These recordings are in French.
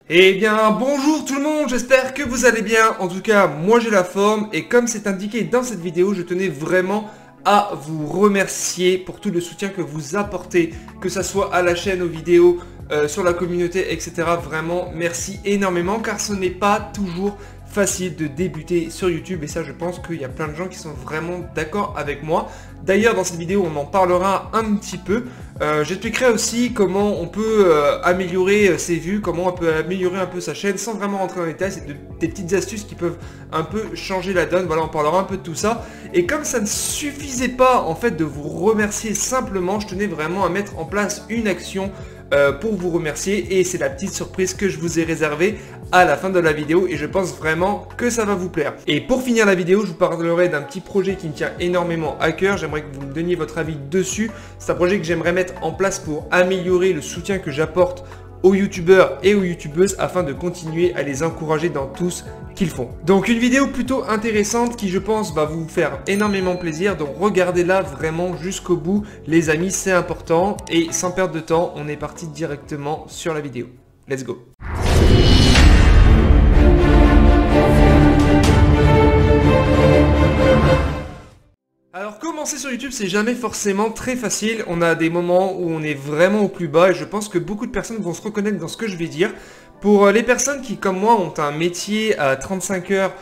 Eh bien, bonjour tout le monde, j'espère que vous allez bien. En tout cas, moi j'ai la forme et comme c'est indiqué dans cette vidéo, je tenais vraiment à vous remercier pour tout le soutien que vous apportez, que ça soit à la chaîne, aux vidéos, sur la communauté, etc. Vraiment, merci énormément car ce n'est pas toujours facile de débuter sur YouTube et ça je pense qu'il y a plein de gens qui sont vraiment d'accord avec moi. D'ailleurs dans cette vidéo on en parlera un petit peu. J'expliquerai aussi comment on peut améliorer ses vues, comment on peut améliorer un peu sa chaîne sans vraiment rentrer dans les détails. C'est des petites astuces qui peuvent un peu changer la donne. Voilà, on parlera un peu de tout ça. Et comme ça ne suffisait pas en fait de vous remercier simplement, je tenais vraiment à mettre en place une action pour vous remercier et c'est la petite surprise que je vous ai réservée à la fin de la vidéo et je pense vraiment que ça va vous plaire. Et pour finir la vidéo, je vous parlerai d'un petit projet qui me tient énormément à cœur. J'aimerais que vous me donniez votre avis dessus. C'est un projet que j'aimerais mettre en place pour améliorer le soutien que j'apporte aux youtubeurs et aux youtubeuses afin de continuer à les encourager dans tout ce qu'ils font. Donc une vidéo plutôt intéressante qui je pense va vous faire énormément plaisir, donc regardez-la vraiment jusqu'au bout les amis, c'est important et sans perdre de temps, on est parti directement sur la vidéo. Let's go. Alors commencer sur YouTube c'est jamais forcément très facile, on a des moments où on est vraiment au plus bas et je pense que beaucoup de personnes vont se reconnaître dans ce que je vais dire. Pour les personnes qui comme moi ont un métier à 35 heures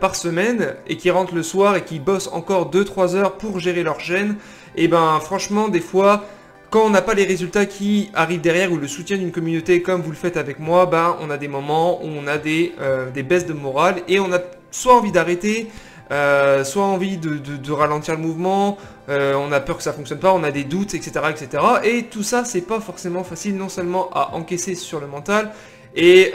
par semaine et qui rentrent le soir et qui bossent encore 2-3 heures pour gérer leur chaîne, et ben franchement des fois quand on n'a pas les résultats qui arrivent derrière ou le soutien d'une communauté comme vous le faites avec moi, ben on a des moments où on a des baisses de morale et on a soit envie d'arrêter, soit envie de ralentir le mouvement, on a peur que ça fonctionne pas, on a des doutes, etc. etc. Et tout ça, c'est pas forcément facile, non seulement à encaisser sur le mental, et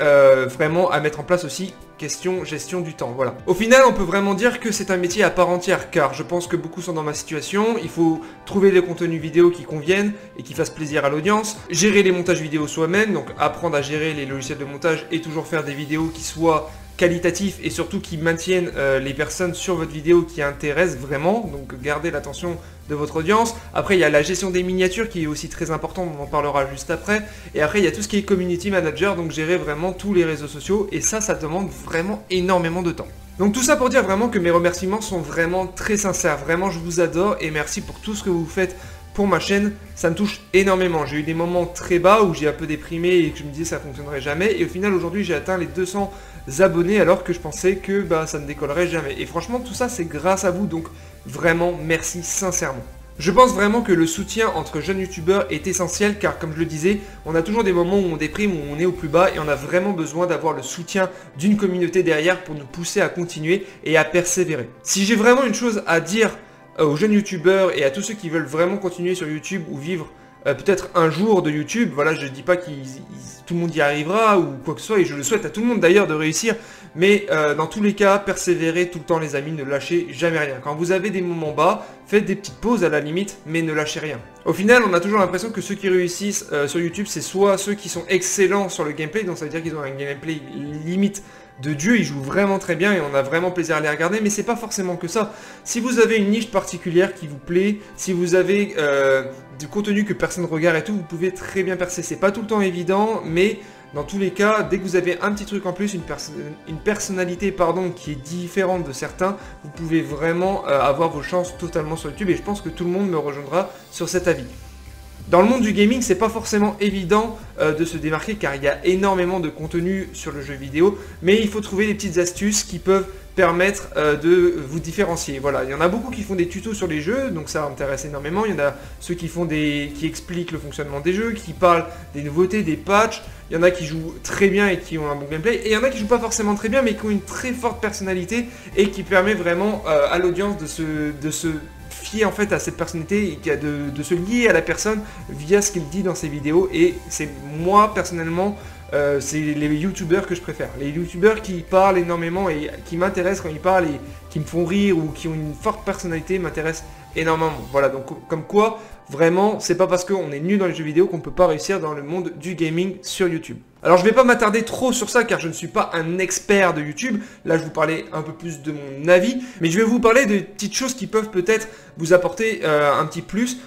vraiment à mettre en place aussi gestion du temps, voilà. Au final, on peut vraiment dire que c'est un métier à part entière, car je pense que beaucoup sont dans ma situation, il faut trouver les contenus vidéo qui conviennent et qui fassent plaisir à l'audience, gérer les montages vidéo soi-même, donc apprendre à gérer les logiciels de montage et toujours faire des vidéos qui soient qualitatifs et surtout qui maintiennent les personnes sur votre vidéo qui intéressent vraiment, donc gardez l'attention de votre audience. Après il y a la gestion des miniatures qui est aussi très important, on en parlera juste après, et après il y a tout ce qui est community manager, donc gérer vraiment tous les réseaux sociaux et ça demande vraiment énormément de temps. Donc tout ça pour dire vraiment que mes remerciements sont vraiment très sincères, vraiment je vous adore et merci pour tout ce que vous faites pour ma chaîne, ça me touche énormément. J'ai eu des moments très bas où j'ai un peu déprimé et que je me disais ça fonctionnerait jamais. Et au final aujourd'hui j'ai atteint les 200 abonnés alors que je pensais que ça ne décollerait jamais. Et franchement tout ça c'est grâce à vous, donc vraiment merci sincèrement. Je pense vraiment que le soutien entre jeunes youtubeurs est essentiel car comme je le disais, on a toujours des moments où on déprime, où on est au plus bas et on a vraiment besoin d'avoir le soutien d'une communauté derrière pour nous pousser à continuer et à persévérer. Si j'ai vraiment une chose à dire aux jeunes youtubeurs et à tous ceux qui veulent vraiment continuer sur YouTube ou vivre peut-être un jour de YouTube, voilà, je dis pas que tout le monde y arrivera ou quoi que ce soit, et je le souhaite à tout le monde d'ailleurs de réussir, mais dans tous les cas, persévérez tout le temps les amis, ne lâchez jamais rien. Quand vous avez des moments bas, faites des petites pauses à la limite, mais ne lâchez rien. Au final, on a toujours l'impression que ceux qui réussissent sur YouTube, c'est soit ceux qui sont excellents sur le gameplay, donc ça veut dire qu'ils ont un gameplay limite de Dieu, ils jouent vraiment très bien et on a vraiment plaisir à les regarder, mais c'est pas forcément que ça. Si vous avez une niche particulière qui vous plaît, si vous avez du contenu que personne ne regarde et tout, vous pouvez très bien percer. C'est pas tout le temps évident, mais dans tous les cas, dès que vous avez un petit truc en plus, une personnalité pardon, qui est différente de certains, vous pouvez vraiment avoir vos chances totalement sur YouTube et je pense que tout le monde me rejoindra sur cet avis. Dans le monde du gaming, c'est pas forcément évident de se démarquer car il y a énormément de contenu sur le jeu vidéo, mais il faut trouver des petites astuces qui peuvent permettre de vous différencier. Voilà, il y en a beaucoup qui font des tutos sur les jeux, donc ça m'intéresse énormément. Il y en a ceux qui expliquent le fonctionnement des jeux, qui parlent des nouveautés, des patchs. Il y en a qui jouent très bien et qui ont un bon gameplay, et il y en a qui jouent pas forcément très bien, mais qui ont une très forte personnalité et qui permet vraiment à l'audience de se fier en fait à cette personnalité et de se lier à la personne via ce qu'il dit dans ses vidéos. Et c'est moi personnellement c'est les youtubeurs que je préfère, les youtubeurs qui parlent énormément et qui m'intéressent quand ils parlent et qui me font rire ou qui ont une forte personnalité m'intéressent énormément. Voilà, donc comme quoi vraiment c'est pas parce qu'on est nul dans les jeux vidéo qu'on peut pas réussir dans le monde du gaming sur YouTube. Alors je vais pas m'attarder trop sur ça car je ne suis pas un expert de YouTube, là je vous parlais un peu plus de mon avis, mais je vais vous parler de petites choses qui peuvent peut-être vous apporter un petit plus.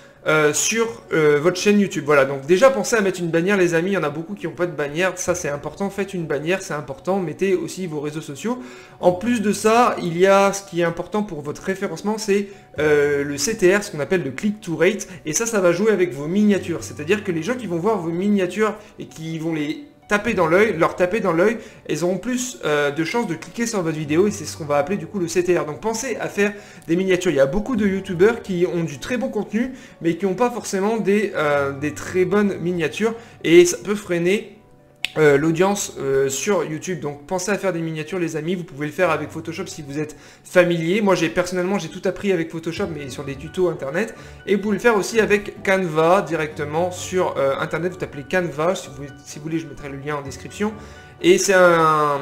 sur votre chaîne YouTube. Voilà, donc déjà pensez à mettre une bannière les amis, il y en a beaucoup qui n'ont pas de bannière, ça c'est important, faites une bannière, c'est important, mettez aussi vos réseaux sociaux. En plus de ça, il y a ce qui est important pour votre référencement, c'est le CTR, ce qu'on appelle le click to rate, et ça va jouer avec vos miniatures, c'est-à-dire que les gens qui vont voir vos miniatures et qui vont les taper dans l'œil, ils auront plus de chances de cliquer sur votre vidéo et c'est ce qu'on va appeler du coup le CTR. Donc pensez à faire des miniatures. Il y a beaucoup de youtubeurs qui ont du très bon contenu mais qui n'ont pas forcément des très bonnes miniatures et ça peut freiner l'audience sur YouTube. Donc pensez à faire des miniatures les amis, vous pouvez le faire avec Photoshop si vous êtes familier. Moi personnellement j'ai tout appris avec Photoshop mais sur des tutos internet, et vous pouvez le faire aussi avec Canva directement sur internet. Vous tapez Canva, si vous voulez je mettrai le lien en description, et c'est un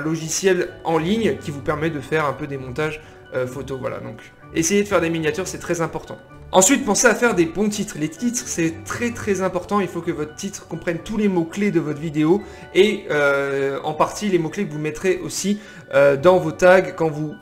logiciel en ligne qui vous permet de faire un peu des montages photos. Voilà, donc essayez de faire des miniatures, c'est très important. Ensuite, pensez à faire des bons titres. Les titres, c'est très important. Il faut que votre titre comprenne tous les mots-clés de votre vidéo et en partie les mots-clés que vous mettrez aussi dans vos tags quand vous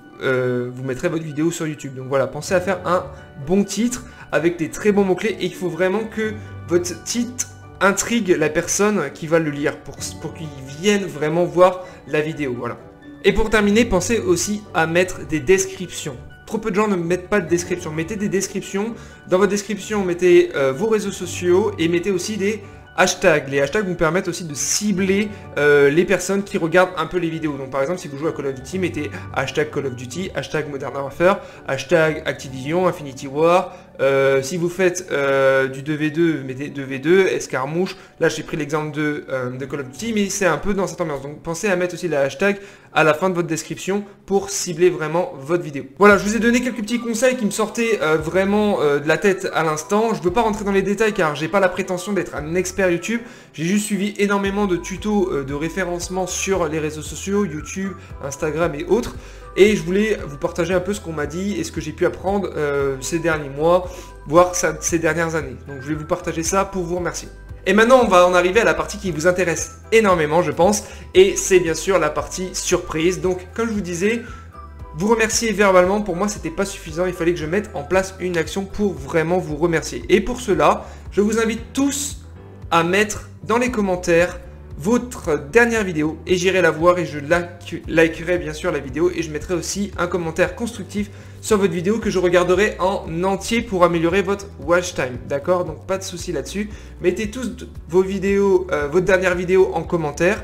mettrez votre vidéo sur YouTube. Donc voilà, pensez à faire un bon titre avec des très bons mots-clés et il faut vraiment que votre titre intrigue la personne qui va le lire pour qu'il vienne vraiment voir la vidéo. Voilà. Et pour terminer, pensez aussi à mettre des descriptions. Trop peu de gens ne mettent pas de description. Mettez des descriptions. Dans votre description, mettez vos réseaux sociaux et mettez aussi des hashtags. Les hashtags vous permettent aussi de cibler les personnes qui regardent un peu les vidéos. Donc par exemple, si vous jouez à Call of Duty, mettez hashtag Call of Duty, hashtag Modern Warfare, hashtag Activision, Infinity War. Si vous faites du 2v2, mettez 2v2, escarmouche. Là, j'ai pris l'exemple de Call of Duty, mais c'est un peu dans cette ambiance. Donc pensez à mettre aussi la hashtag à la fin de votre description pour cibler vraiment votre vidéo. Voilà, je vous ai donné quelques petits conseils qui me sortaient vraiment de la tête à l'instant. Je ne veux pas rentrer dans les détails car j'ai pas la prétention d'être un expert YouTube. J'ai juste suivi énormément de tutos de référencement sur les réseaux sociaux, YouTube, Instagram et autres. Et je voulais vous partager un peu ce qu'on m'a dit et ce que j'ai pu apprendre ces derniers mois, voire ces dernières années. Donc je vais vous partager ça pour vous remercier. Et maintenant on va en arriver à la partie qui vous intéresse énormément je pense, et c'est bien sûr la partie surprise. Donc comme je vous disais, vous remercier verbalement, pour moi c'était pas suffisant, il fallait que je mette en place une action pour vraiment vous remercier. Et pour cela, je vous invite tous à mettre dans les commentaires votre dernière vidéo et j'irai la voir et je likerai bien sûr la vidéo et je mettrai aussi un commentaire constructif sur votre vidéo que je regarderai en entier pour améliorer votre watch time, d'accord? Donc pas de souci là-dessus. Mettez tous vos vidéos, votre dernière vidéo en commentaire.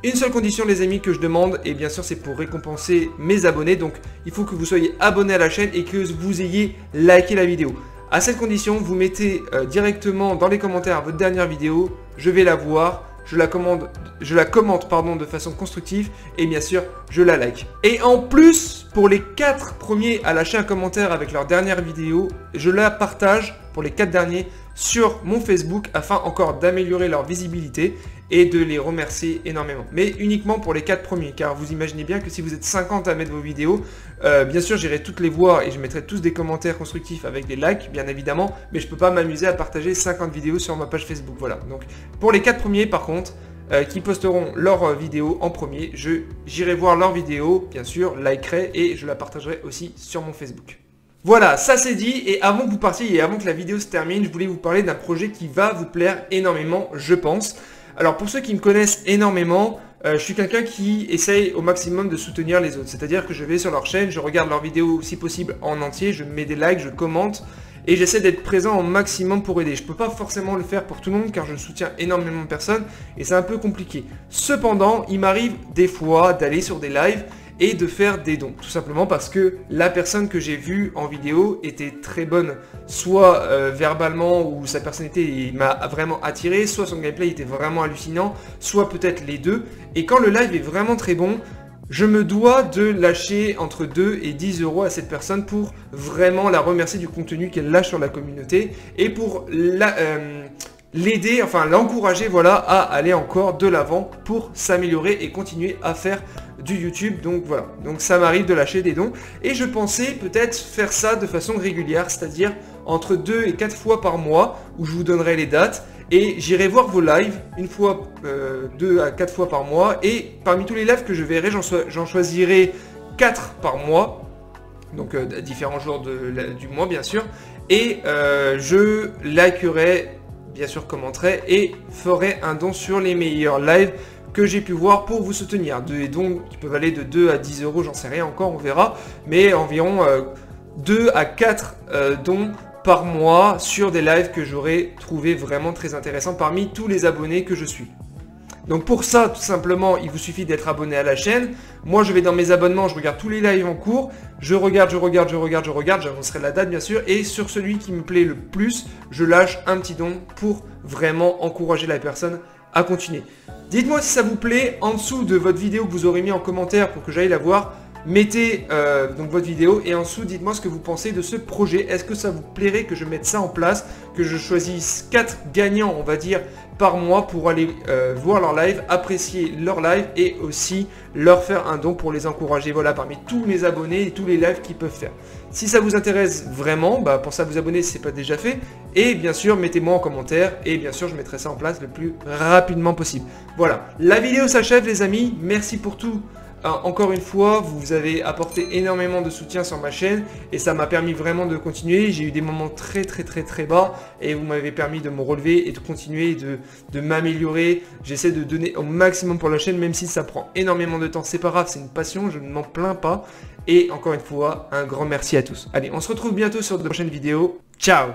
Une seule condition les amis que je demande, et bien sûr c'est pour récompenser mes abonnés, donc il faut que vous soyez abonnés à la chaîne et que vous ayez liké la vidéo. À cette condition, vous mettez directement dans les commentaires votre dernière vidéo, je vais la voir. Je la commente de façon constructive et bien sûr je la like. Et en plus, pour les 4 premiers à lâcher un commentaire avec leur dernière vidéo, je la partage pour les 4 derniers sur mon Facebook afin encore d'améliorer leur visibilité et de les remercier énormément. Mais uniquement pour les 4 premiers, car vous imaginez bien que si vous êtes 50 à mettre vos vidéos, bien sûr j'irai toutes les voir et je mettrai tous des commentaires constructifs avec des likes, bien évidemment, mais je peux pas m'amuser à partager 50 vidéos sur ma page Facebook, voilà. Donc pour les 4 premiers par contre, qui posteront leur vidéo en premier, j'irai voir leur vidéo, bien sûr, likerai et je la partagerai aussi sur mon Facebook. Voilà, ça c'est dit, et avant que vous partiez et avant que la vidéo se termine, je voulais vous parler d'un projet qui va vous plaire énormément, je pense. Alors pour ceux qui me connaissent énormément, je suis quelqu'un qui essaye au maximum de soutenir les autres. C'est-à-dire que je vais sur leur chaîne, je regarde leurs vidéos si possible en entier, je mets des likes, je commente et j'essaie d'être présent au maximum pour aider. Je ne peux pas forcément le faire pour tout le monde car je soutiens énormément de personnes et c'est un peu compliqué. Cependant, il m'arrive des fois d'aller sur des lives et de faire des dons, tout simplement parce que la personne que j'ai vue en vidéo était très bonne, soit verbalement ou sa personnalité m'a vraiment attiré, soit son gameplay était vraiment hallucinant, soit peut-être les deux, et quand le live est vraiment très bon, je me dois de lâcher entre 2 et 10 € à cette personne pour vraiment la remercier du contenu qu'elle lâche sur la communauté et pour l'aider, enfin l'encourager voilà, à aller encore de l'avant pour s'améliorer et continuer à faire du YouTube. Donc voilà, donc ça m'arrive de lâcher des dons et je pensais peut-être faire ça de façon régulière, c'est-à-dire entre 2 et 4 fois par mois où je vous donnerai les dates et j'irai voir vos lives une fois, 2 à 4 fois par mois, et parmi tous les lives que je verrai, j'en choisirai 4 par mois, donc différents jours du mois bien sûr, et je likerai, bien sûr commenterai et ferai un don sur les meilleurs lives que j'ai pu voir pour vous soutenir. Des dons qui peuvent aller de 2 à 10 euros, j'en sais rien encore, on verra, mais environ 2 à 4 dons par mois sur des lives que j'aurais trouvé vraiment très intéressants parmi tous les abonnés que je suis. Donc pour ça, tout simplement, il vous suffit d'être abonné à la chaîne. Moi, je vais dans mes abonnements, je regarde tous les lives en cours. Je regarde, j'annoncerai la date bien sûr. Et sur celui qui me plaît le plus, je lâche un petit don pour vraiment encourager la personne à continuer. Dites-moi si ça vous plaît, en dessous de votre vidéo que vous aurez mis en commentaire pour que j'aille la voir. Mettez donc votre vidéo et en dessous dites-moi ce que vous pensez de ce projet. Est-ce que ça vous plairait que je mette ça en place, que je choisisse 4 gagnants on va dire par mois pour aller voir leur live, apprécier leur live et aussi leur faire un don pour les encourager, voilà, parmi tous mes abonnés et tous les lives qu'ils peuvent faire. Si ça vous intéresse vraiment, pensez à vous abonner si ce n'est pas déjà fait et bien sûr mettez-moi en commentaire et bien sûr je mettrai ça en place le plus rapidement possible. Voilà, la vidéo s'achève les amis, merci pour tout. Encore une fois, vous avez apporté énormément de soutien sur ma chaîne et ça m'a permis vraiment de continuer. J'ai eu des moments très bas et vous m'avez permis de me relever et de continuer, de m'améliorer. J'essaie de donner au maximum pour la chaîne, même si ça prend énormément de temps. C'est pas grave, c'est une passion, je ne m'en plains pas. Et encore une fois, un grand merci à tous. Allez, on se retrouve bientôt sur de prochaines vidéos. Ciao!